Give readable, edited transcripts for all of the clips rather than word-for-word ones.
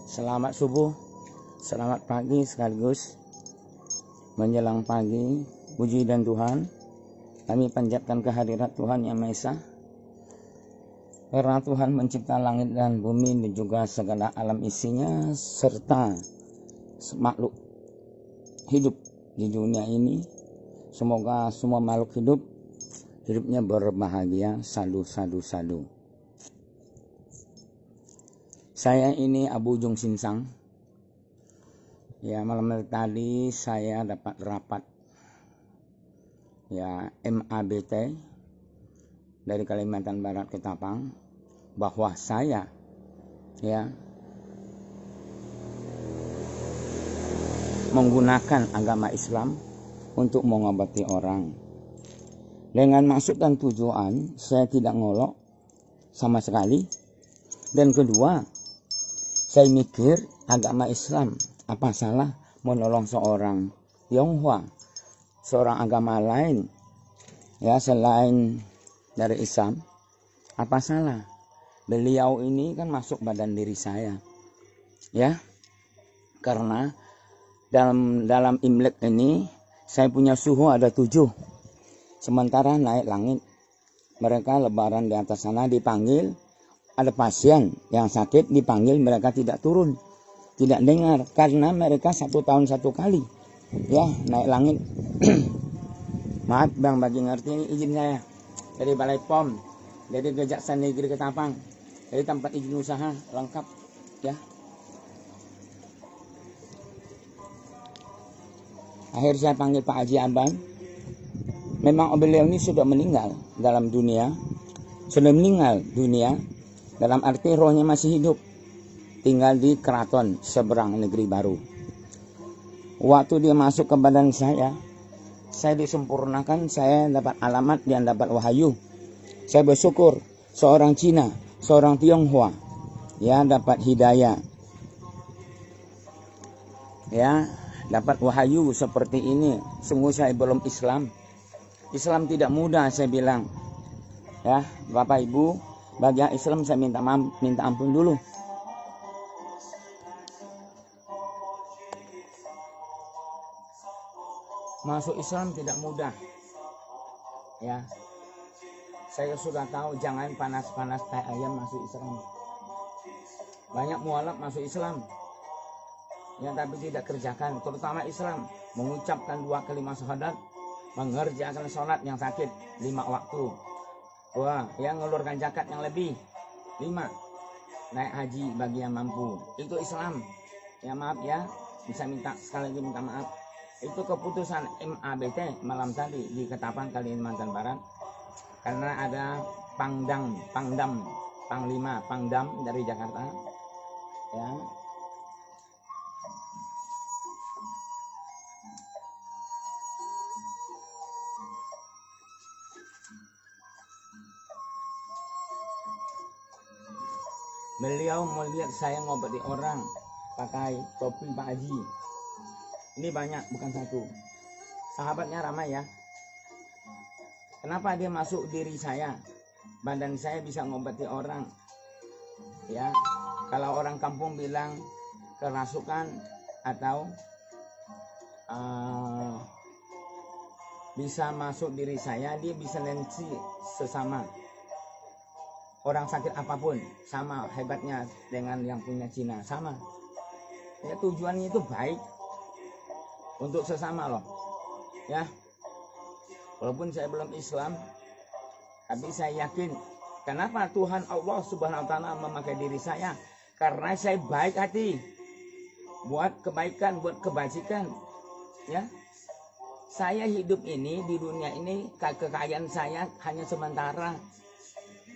Selamat subuh, selamat pagi sekaligus menjelang pagi. Puji dan Tuhan, kami panjatkan kehadirat Tuhan Yang Maha Esa, karena Tuhan mencipta langit dan bumi dan juga segala alam isinya, serta makhluk hidup di dunia ini. Semoga semua makhluk hidup hidupnya berbahagia. Sadu. Saya ini Abu Jung Sinsang. Ya, malam tadi saya dapat rapat ya MABT dari Kalimantan Barat Ketapang, bahwa saya ya menggunakan agama Islam untuk mengobati orang. Dengan maksud dan tujuan saya tidak ngolok sama sekali. Dan kedua, saya mikir agama Islam, apa salah menolong seorang Tionghoa, seorang agama lain ya selain dari Islam? Apa salah? Beliau ini kan masuk badan diri saya, ya, karena dalam Imlek ini saya punya suhu ada 7, sementara naik langit mereka lebaran di atas sana dipanggil. Ada pasien yang sakit dipanggil, mereka tidak turun, tidak dengar, karena mereka 1 tahun 1 kali ya naik langit. Maaf Bang, bagi ngerti ini izin saya dari Balai POM, dari Kejaksaan Negeri Ketapang, dari tempat izin usaha lengkap ya. Akhir saya panggil Pak Haji Aban. Memang beliau ini sudah meninggal dalam dunia, dalam arti rohnya masih hidup, tinggal di keraton seberang negeri baru. Waktu dia masuk ke badan saya disempurnakan, saya dapat alamat dan dapat wahyu. Saya bersyukur seorang Cina, seorang Tionghoa ya dapat hidayah, ya dapat wahyu seperti ini. Sungguh saya belum Islam tidak mudah, saya bilang ya Bapak Ibu. Bagi yang Islam saya minta ampun dulu. Masuk Islam tidak mudah. Ya. Saya sudah tahu, jangan panas-panas tai ayam masuk Islam. Banyak mualaf masuk Islam yang tapi tidak kerjakan, terutama Islam, mengucapkan 2 kalimat syahadat, mengerjakan sholat yang sakit 5 waktu. Wah, yang ngelurkan zakat yang lebih 5, naik haji bagi yang mampu. Itu Islam. Ya maaf ya, bisa minta sekali lagi minta maaf. Itu keputusan MABT malam tadi di Ketapang, Kalimantan Barat. Karena ada Pangdam dari Jakarta. Ya. Beliau melihat saya ngobati orang pakai topi Pak Haji. Ini banyak, bukan 1. Sahabatnya ramai ya. Kenapa dia masuk diri saya? Badan saya bisa ngobati orang. Ya, kalau orang kampung bilang kerasukan atau bisa masuk diri saya, dia bisa lensi sesama. Orang sakit apapun sama hebatnya dengan yang punya Cina, sama. Ya, tujuannya itu baik untuk sesama loh. Ya. Walaupun saya belum Islam, tapi saya yakin kenapa Tuhan Allah Subhanahu wa taala memakai diri saya? Karena saya baik hati. Buat kebaikan, buat kebajikan. Ya. Saya hidup ini di dunia ini, kekayaan saya hanya sementara.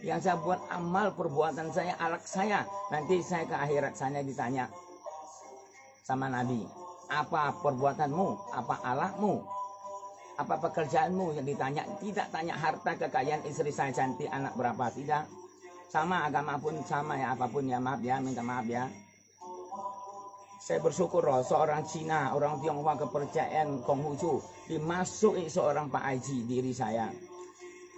Yang saya buat amal perbuatan saya, alak saya, nanti saya ke akhirat sana ditanya sama Nabi, apa perbuatanmu, apa alakmu, apa pekerjaanmu, yang ditanya. Tidak tanya harta, kekayaan, istri saya cantik, anak berapa, tidak. Sama agama pun sama ya, apapun ya, maaf ya, minta maaf ya. Saya bersyukur loh, seorang Cina, orang Tionghoa kepercayaan Konghucu dimasuki seorang Pak Haji diri saya.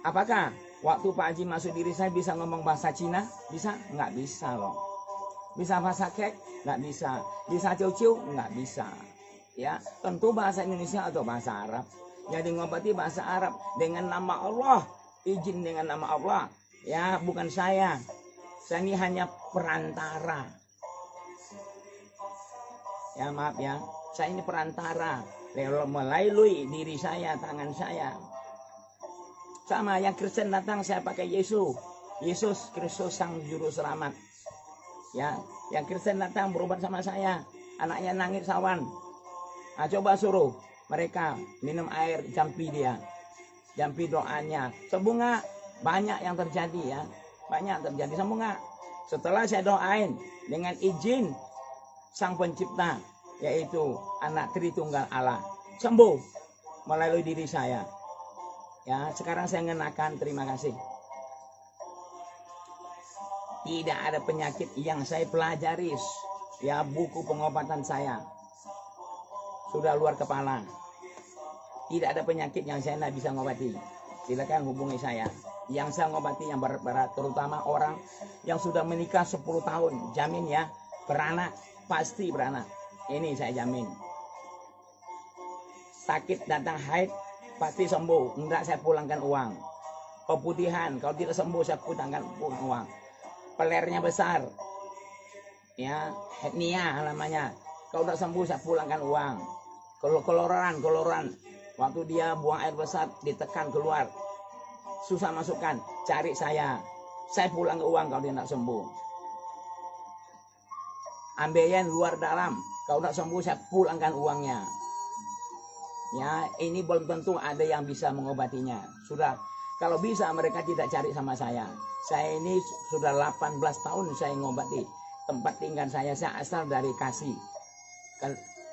Apakah waktu Pak Haji masuk diri saya bisa ngomong bahasa Cina? Bisa? Nggak bisa loh. Bisa bahasa kek? Nggak bisa. Bisa ciu-ciu? Nggak bisa. Ya, tentu bahasa Indonesia atau bahasa Arab. Jadi ngobati bahasa Arab dengan nama Allah, izin dengan nama Allah. Ya, bukan saya. Saya ini hanya perantara. Ya, maaf ya. Saya ini perantara. Melalui diri saya, tangan saya. Sama yang Kristen datang saya pakai Yesus. Yesus Kristus sang juru selamat. Ya, yang Kristen datang berobat sama saya. Anaknya nangis sawan. Nah, coba suruh mereka minum air, jampi dia. Jampi doanya. Sembuh nggak? Banyak yang terjadi ya. Banyak terjadi. Sembuh nggak? Setelah saya doain dengan izin sang pencipta, yaitu anak Tritunggal Allah, sembuh melalui diri saya. Ya, sekarang saya ngenakan terima kasih. Tidak ada penyakit yang saya pelajari. Ya, buku pengobatan saya sudah luar kepala. Tidak ada penyakit yang saya tidak bisa ngobati. Silakan hubungi saya. Yang saya ngobati yang berat-berat, terutama orang yang sudah menikah 10 tahun. Jamin ya, beranak, pasti beranak. Ini saya jamin. Sakit datang haid, pasti sembuh. Enggak, saya pulangkan uang. Keputihan, kalau tidak sembuh saya pulang uang. Pelernya besar. Ya, hernia namanya. Kalau tidak sembuh saya pulangkan uang. Kalau koloran, waktu dia buang air besar ditekan keluar, susah masukkan, cari saya pulang ke uang kalau dia tidak sembuh. Ambeien luar dalam, kalau tidak sembuh saya pulangkan uangnya. Ya, ini belum tentu ada yang bisa mengobatinya. Sudah, kalau bisa mereka tidak cari sama saya. Saya ini sudah 18 tahun saya ngobati. Tempat tinggal saya asal dari Kasih,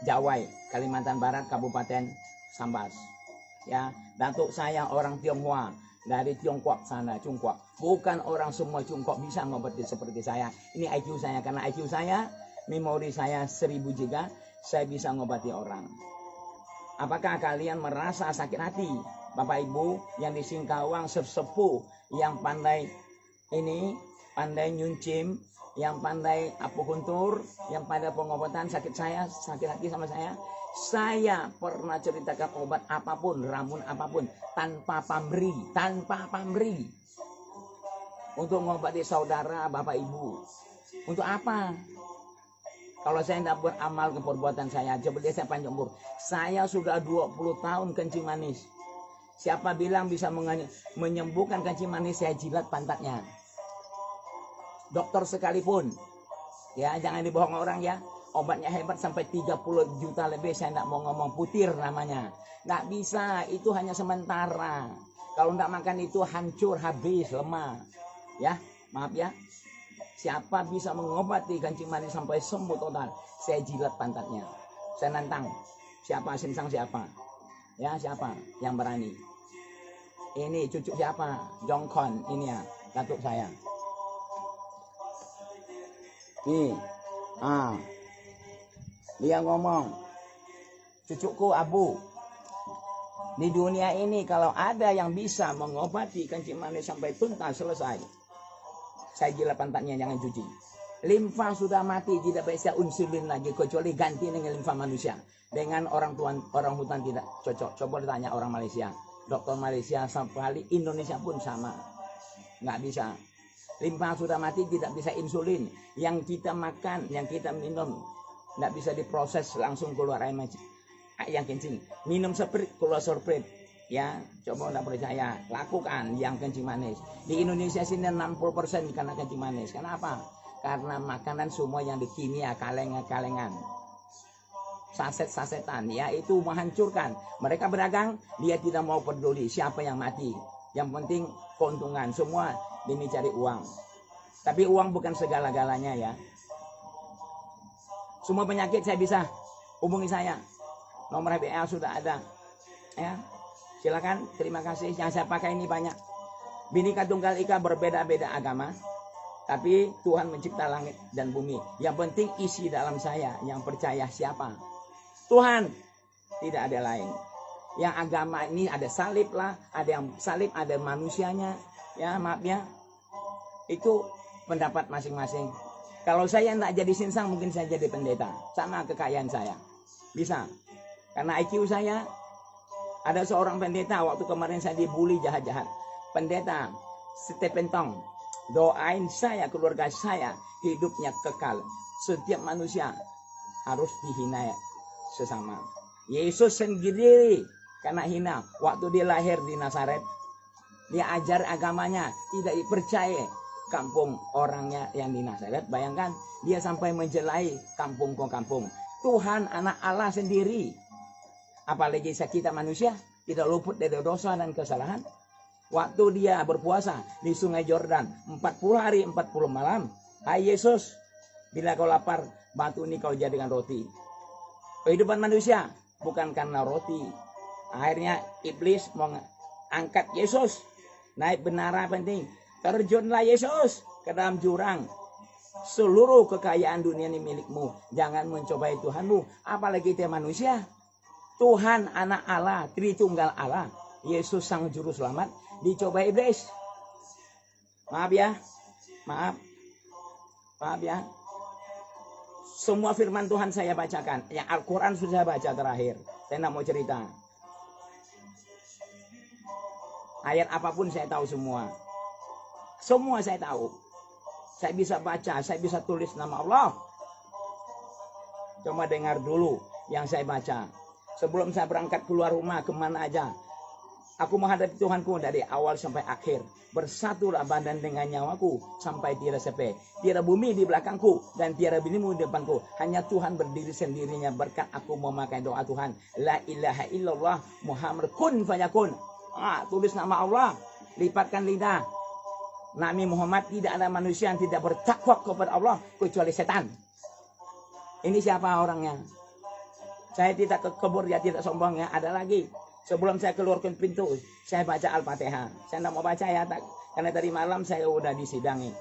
Jawai, Kalimantan Barat, Kabupaten Sambas. Ya, datuk saya orang Tionghoa dari Tiongkok sana, Cungkok. Bukan orang semua Cungkok bisa ngobati seperti saya. Ini IQ saya, karena IQ saya, memori saya 1000 giga, saya bisa ngobati orang. Apakah kalian merasa sakit hati, Bapak Ibu yang di Singkawang sesepuh yang pandai ini, pandai nyuncim, yang pandai apukuntur, yang pada pengobatan sakit hati sama saya. Saya pernah ceritakan obat apapun, ramuan apapun, tanpa pamrih. Untuk mengobati saudara, Bapak Ibu. Untuk apa? Kalau saya tidak beramal ke perbuatan saya, coba dia saya panjang umur. Saya sudah 20 tahun kencing manis. Siapa bilang bisa menyembuhkan kencing manis, saya jilat pantatnya. Dokter sekalipun, ya jangan dibohong orang ya. Obatnya hebat sampai 30 juta lebih. Saya tidak mau ngomong, putir namanya. Nggak bisa, itu hanya sementara. Kalau tidak makan itu hancur, habis, lemah. Ya, maaf ya. Siapa bisa mengobati kencing manis sampai sembuh total, saya jilat pantatnya. Saya nantang. Siapa sinsang siapa? Ya, siapa yang berani? Ini cucu siapa? Jongkon, ini ya, datuk saya. Nih, dia ngomong, cucuku Abu, di dunia ini kalau ada yang bisa mengobati kencing manis sampai tuntas selesai, saya jilat pantatnya, jangan cuci. Limfa sudah mati, tidak bisa insulin lagi, kecuali ganti dengan limfa manusia. Dengan orang hutan tidak cocok. Coba ditanya orang Malaysia, dokter Malaysia sampai Indonesia pun sama, nggak bisa. Limfa sudah mati, tidak bisa insulin. Yang kita makan, yang kita minum, tidak bisa diproses langsung keluar air yang kencing. Minum sprite, keluar sprite. Ya, coba tidak percaya, lakukan yang kencing manis. Di Indonesia sini 60% karena kencing manis. Kenapa? Karena makanan semua yang dikimia, kalengan, saset-sasetan, ya itu menghancurkan. Mereka berdagang, dia tidak mau peduli siapa yang mati. Yang penting keuntungan, semua demi cari uang. Tapi uang bukan segala-galanya ya. Semua penyakit saya bisa, hubungi saya. Nomor HPL sudah ada. Ya. Silakan, terima kasih. Yang saya pakai ini banyak. Bhinneka Tunggal Ika, berbeda-beda agama, tapi Tuhan mencipta langit dan bumi. Yang penting isi dalam saya. Yang percaya siapa? Tuhan. Tidak ada lain. Yang agama ini ada salib lah, ada yang salib, ada manusianya. Ya, maaf ya. Itu pendapat masing-masing. Kalau saya tidak jadi sinsang, mungkin saya jadi pendeta. Sama kekayaan saya. Bisa. Karena IQ saya, ada seorang pendeta, waktu kemarin saya dibully jahat-jahat. Pendeta, Stephen Tong, doain saya, keluarga saya, hidupnya kekal. Setiap manusia harus dihina sesama. Yesus sendiri karena hina. Waktu dia lahir di Nazaret, dia ajar agamanya, tidak dipercaya kampung orangnya yang di Nazaret. Bayangkan, dia sampai menjelai kampung ke kampung. Tuhan anak Allah sendiri. Apalagi kita manusia, tidak luput dari dosa dan kesalahan. Waktu dia berpuasa di sungai Yordan 40 hari 40 malam. Hai Yesus, bila kau lapar, batu ini kau jadikan roti. Kehidupan manusia bukan karena roti. Akhirnya iblis mau angkat Yesus. Naik benara penting. Terjunlah Yesus ke dalam jurang. Seluruh kekayaan dunia ini milikmu. Jangan mencobai Tuhanmu. Apalagi kita manusia. Tuhan anak Allah, Tritunggal Allah. Yesus sang juru selamat. Dicoba iblis. Maaf ya. Maaf ya. Semua firman Tuhan saya bacakan. Yang Al-Quran sudah baca terakhir. Saya tidak mau cerita. Ayat apapun saya tahu semua. Semua saya tahu. Saya bisa baca, saya bisa tulis nama Allah. Coba dengar dulu yang saya baca. Sebelum saya berangkat keluar rumah kemana aja. Aku menghadapi Tuhanku dari awal sampai akhir. Bersatulah badan dengan nyawaku sampai tiada sepe. Tiada bumi di belakangku dan tiada binimu di depanku. Hanya Tuhan berdiri sendirinya berkat aku memakai doa Tuhan. La ilaha illallah Muhammad kun fayakun. Tulis nama Allah. Lipatkan lidah. Nabi Muhammad, tidak ada manusia yang tidak bertakwa kepada Allah kecuali setan. Ini siapa orangnya? Saya tidak kekebur ya, tidak sombong ya. Ada lagi. Sebelum saya keluarkan pintu, saya baca Al-Fatihah. Saya tidak mau baca ya, karena tadi malam saya udah disidangi.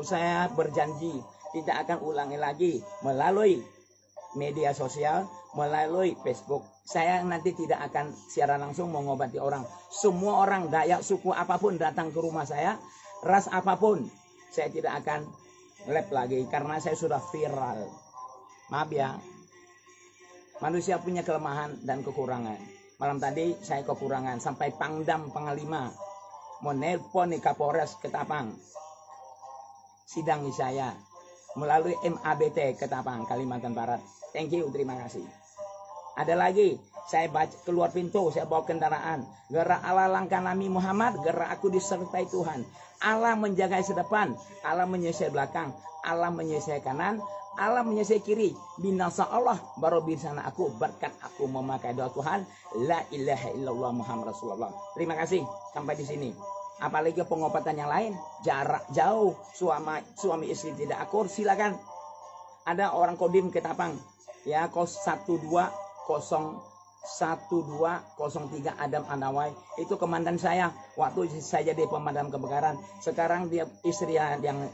Saya berjanji tidak akan ulangi lagi melalui media sosial, melalui Facebook. Saya nanti tidak akan siaran langsung mengobati orang. Semua orang, Dayak, suku apapun datang ke rumah saya, ras apapun, saya tidak akan lab lagi karena saya sudah viral. Maaf ya, manusia punya kelemahan dan kekurangan. Malam tadi saya kekurangan sampai Pangdam Panglima mau nelpon nih Kapolres Ketapang, sidangi saya melalui MABT Ketapang Kalimantan Barat. Thank you, terima kasih. Ada lagi, saya baca, keluar pintu, saya bawa kendaraan. Gerak Allah langkah Nabi Muhammad, gerak aku disertai Tuhan. Allah menjaga sedepan, Allah menyisir belakang, Allah menyisir kanan, Allah menyisir kiri. Binasa Allah baru binsana aku, berkat aku memakai doa Tuhan. La ilaha illallah Muhammad Rasulullah. Terima kasih, sampai di sini. Apalagi pengobatan yang lain, jarak jauh, suami istri tidak akur, silakan. Ada orang Kodim Ketapang, ya, 1203 Adam Anawai, itu komandan saya waktu saya jadi pemadam kebakaran. Sekarang dia istri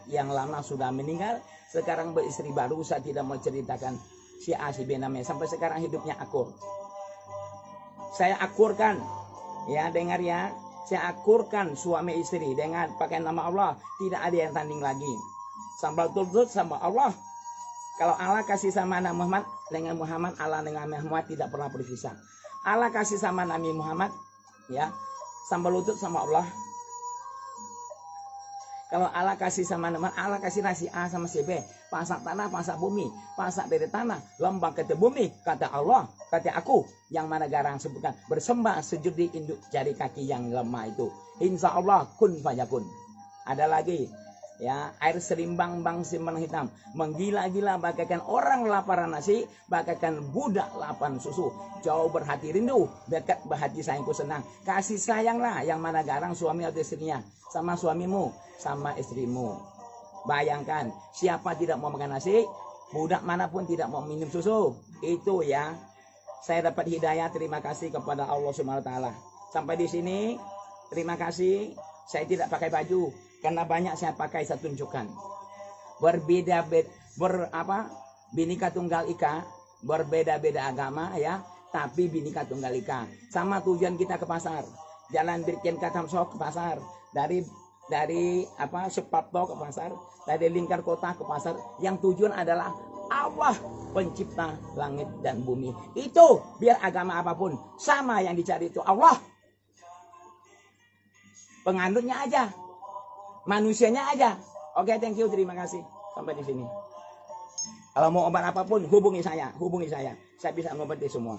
yang lama sudah meninggal, sekarang beristri baru. Saya tidak mau ceritakan si A si B namanya. Sampai sekarang hidupnya akur. Saya akurkan, ya, dengar ya, saya akurkan suami istri dengan pakai nama Allah. Tidak ada yang tanding lagi. Sambal tutut sama Allah. Kalau Allah kasih sama Nabi Muhammad, dengan Muhammad, Allah dengan Muhammad tidak pernah berpisah. Allah kasih sama Nabi Muhammad, ya, sambal lutut sama Allah. Kalau Allah kasih sama Nabi Muhammad, Allah kasih nasi A sama si B. Pasak tanah, pasak bumi. Pasak dari tanah, lembang kata bumi. Kata Allah, kata aku. Yang mana garang sebutkan. Bersembah sujud di induk jari kaki yang lemah itu. Insya Allah kun fayakun. Ada lagi. Ya, air serimbang bang simpan hitam, menggila-gila bagaikan orang laparan nasi, bagaikan budak lapan susu. Jauh berhati rindu, dekat berhati sayangku senang. Kasih sayanglah yang mana garang suami atau istrinya, sama suamimu, sama istrimu. Bayangkan, siapa tidak mau makan nasi, budak manapun tidak mau minum susu. Itu ya, saya dapat hidayah. Terima kasih kepada Allah Subhanahu wa taala. Sampai di sini, terima kasih. Saya tidak pakai baju. Karena banyak saya pakai, saya tunjukkan. Bhinneka Tunggal Ika, berbeda-beda agama ya, tapi Bhinneka Tunggal Ika. Sama tujuan kita ke pasar. Jalan Brigjen Katamso ke pasar. Dari dari Suprapto ke pasar, dari lingkar kota ke pasar, yang tujuan adalah Allah pencipta langit dan bumi. Itu biar agama apapun sama, yang dicari itu Allah. Penganutnya aja, manusianya aja. Oke, thank you, terima kasih. Sampai di sini. Kalau mau obat apapun hubungi saya. Saya bisa mengobati semua.